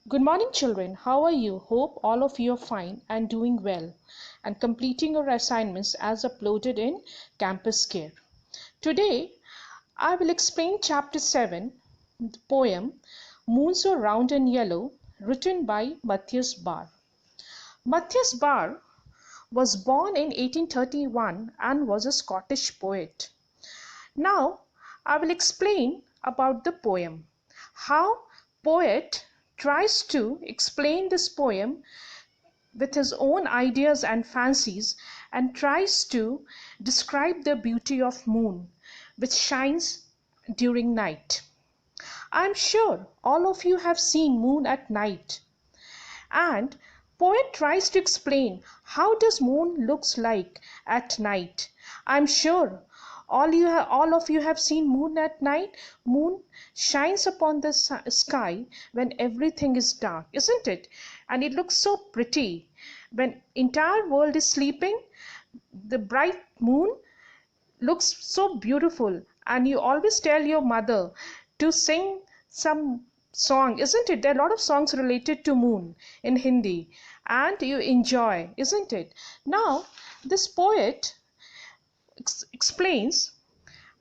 Good morning, children. How are you? Hope all of you are fine and doing well and completing your assignments as uploaded in Campus Care. Today, I will explain Chapter 7, the poem Moon So Round and Yellow, written by Matthias Barr. Matthias Barr was born in 1831 and was a Scottish poet. Now, I will explain about the poem. How poet tries to explain this poem with his own ideas and fancies and tries to describe the beauty of moon which shines during night. I am sure all of you have seen moon at night, and poet tries to explain how does moon looks like at night. I'm sure all of you have seen moon at night. Moon shines upon the sky when everything is dark, isn't it? And it looks so pretty when entire world is sleeping. The bright moon looks so beautiful, and you always tell your mother to sing some song, isn't it? There are a lot of songs related to moon in Hindi, and you enjoy, isn't it? Now this poet explains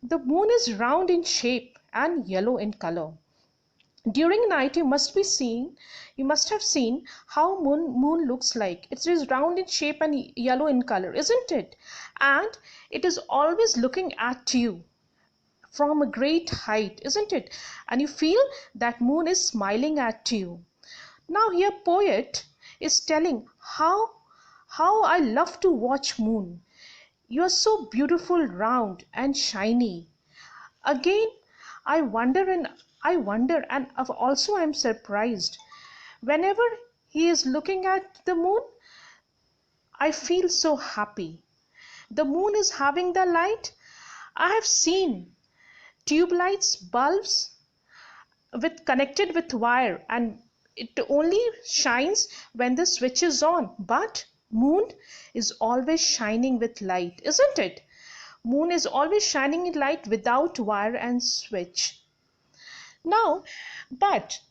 the moon is round in shape and yellow in color. During night you must have seen how moon looks like. It is round in shape and yellow in color, isn't it? And it is always looking at you from a great height, isn't it? And you feel that moon is smiling at you. Now here poet is telling how I love to watch moon. You are so beautiful, round and shiny. Again, I wonder and also I'm surprised. Whenever he is looking at the moon, I feel so happy. The moon is having the light. I have seen tube lights, bulbs connected with wire, and it only shines when the switch is on. But moon is always shining with light, isn't it? Moon is always shining in light without wire and switch. Now, but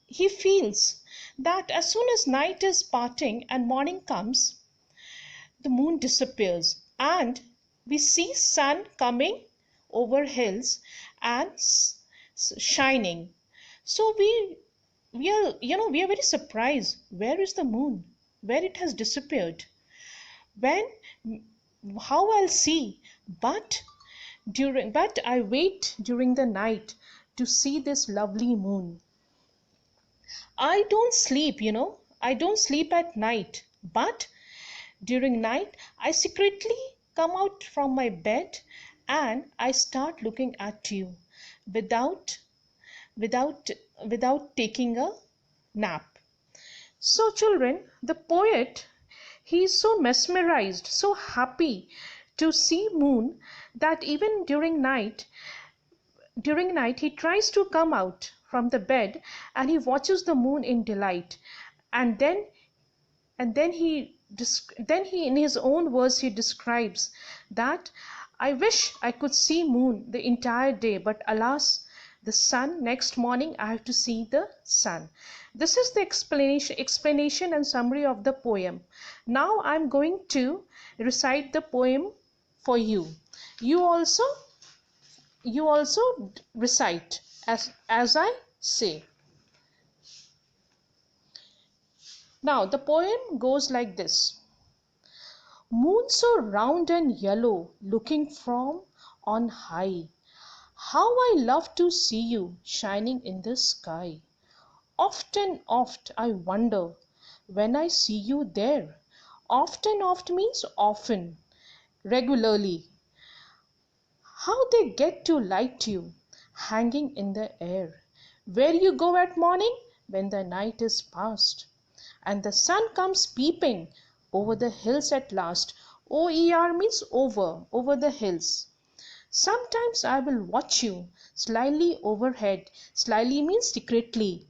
he feels that as soon as night is parting and morning comes, the moon disappears and we see sun coming over hills and shining. So we are very surprised. Where is the moon? Where it has disappeared? When how I'll see, but I wait during the night to see this lovely moon. I don't sleep, I don't sleep at night, but during night I secretly come out from my bed and I start looking at you without without without taking a nap. So children, the poet, he is so mesmerized, so happy to see moon that even during night he tries to come out from the bed and he watches the moon in delight. And then he in his own words he describes that I wish I could see moon the entire day, but alas, the sun, next morning I have to see the sun. This is the explanation and summary of the poem. Now I'm going to recite the poem for you. You also recite as I say. Now the poem goes like this. Moon so round and yellow, looking from on high, how I love to see you shining in the sky. Oft I wonder when I see you there. Oft means often, regularly. How they get to light you, hanging in the air. Where you go at morning when the night is past, and the sun comes peeping over the hills at last. OER means over the hills. Sometimes I will watch you slyly overhead. Slyly means secretly.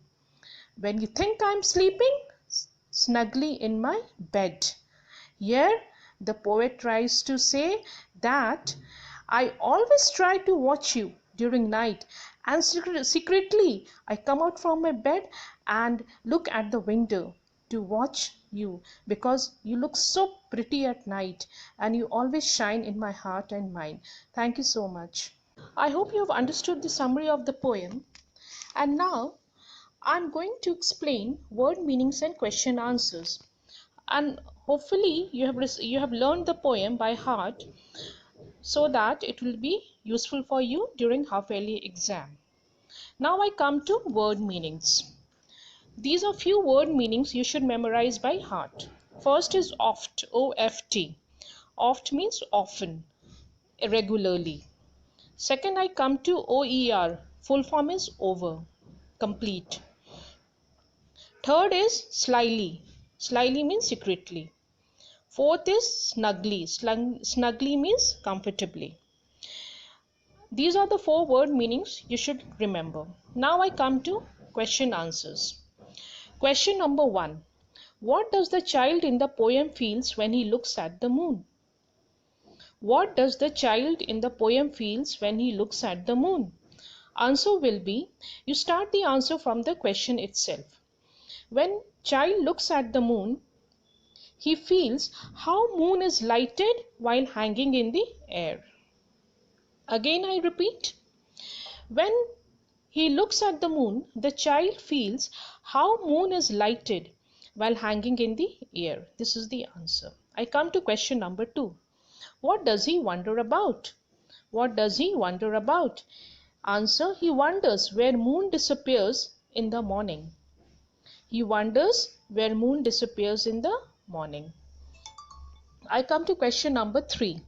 When you think I'm sleeping, snugly in my bed. Here the poet tries to say that I always try to watch you during night And secretly, I come out from my bed and look at the window to watch you, because you look so pretty at night and you always shine in my heart and mind. Thank you so much. I hope you have understood the summary of the poem. And now I'm going to explain word meanings and question answers. And hopefully you have learned the poem by heart, so that it will be useful for you during half yearly exam. Now I come to word meanings. These are few word meanings you should memorize by heart. First is oft, O-F-T. Oft means often, regularly. Second, I come to OER. Full form is over, complete. Third is slyly. Slyly means secretly. Fourth is snugly. Snugly means comfortably. These are the four word meanings you should remember. Now I come to question answers. Question number 1. What does the child in the poem feels when he looks at the moon? What does the child in the poem feels when he looks at the moon? Answer will be, you start the answer from the question itself. When child looks at the moon, he feels how moon is lighted while hanging in the air. Again I repeat, when he looks at the moon, the child feels how moon is lighted while hanging in the air. This is the answer. I come to question number 2. What does he wonder about? What does he wonder about? Answer, he wonders where moon disappears in the morning. He wonders where moon disappears in the morning. I come to question number 3.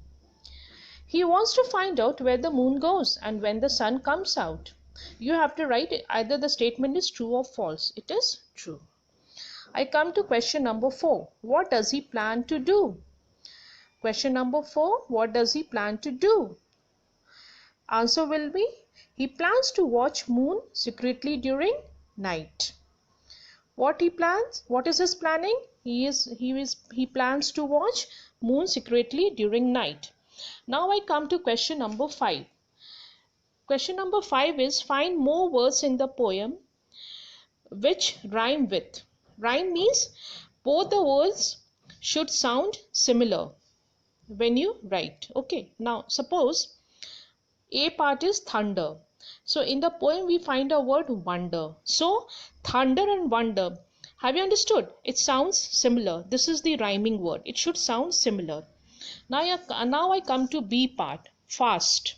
He wants to find out where the moon goes and when the sun comes out. You have to write either the statement is true or false. It is true. I come to question number 4. What does he plan to do? Question number 4. What does he plan to do? Answer will be, he plans to watch moon secretly during night. What he plans? What is his planning? He plans to watch moon secretly during night. Now I come to question number 5. Question number 5 is, find more words in the poem which rhyme with. Rhyme means both the words should sound similar when you write. Okay, now suppose A part is thunder. So in the poem we find a word wonder. So thunder and wonder, have you understood? It sounds similar. This is the rhyming word. It should sound similar. Now I come to B part, fast.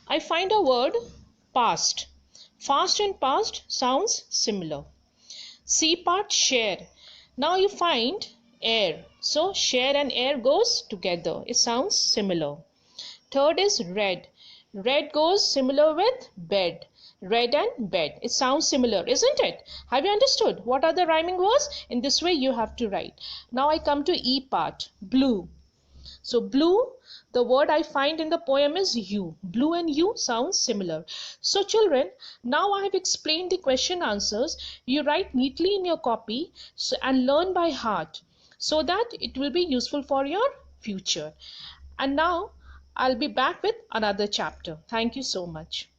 I find a word past. Fast and past sounds similar. C part, share. Now you find air. So share and air goes together. It sounds similar. Third is red. Red goes similar with bed. Red and bed. It sounds similar, isn't it? Have you understood? What are the rhyming words? In this way you have to write. Now I come to E part, blue. So blue, the word I find in the poem is you. Blue and you sounds similar. So children, now I have explained the question answers. You write neatly in your copy and learn by heart, so that it will be useful for your future. And now I'll be back with another chapter. Thank you so much.